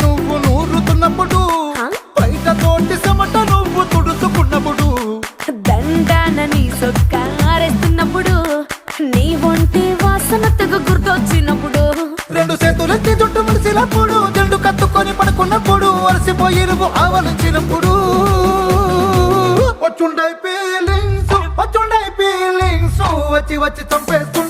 నువ్వు నూరుతున్నప్పుడు, బయట తోటి చెమట నువ్వు తుడుచుకున్నప్పుడు, దండాన నీ సొక్కారేస్తున్నప్పుడు, నీ ఒంటి వాసన తెగ గుర్తొచ్చినప్పుడు, రెండు చేతులెత్తి జుట్టు ముడిసినప్పుడు, జండు కత్తుకొని పడుకున్నప్పుడు, అలసిపోయి నువ్వు ఆవలించినప్పుడు, వచ్చుండై ఫీలింగ్స్ వచ్చి వచ్చి చంపేస్తు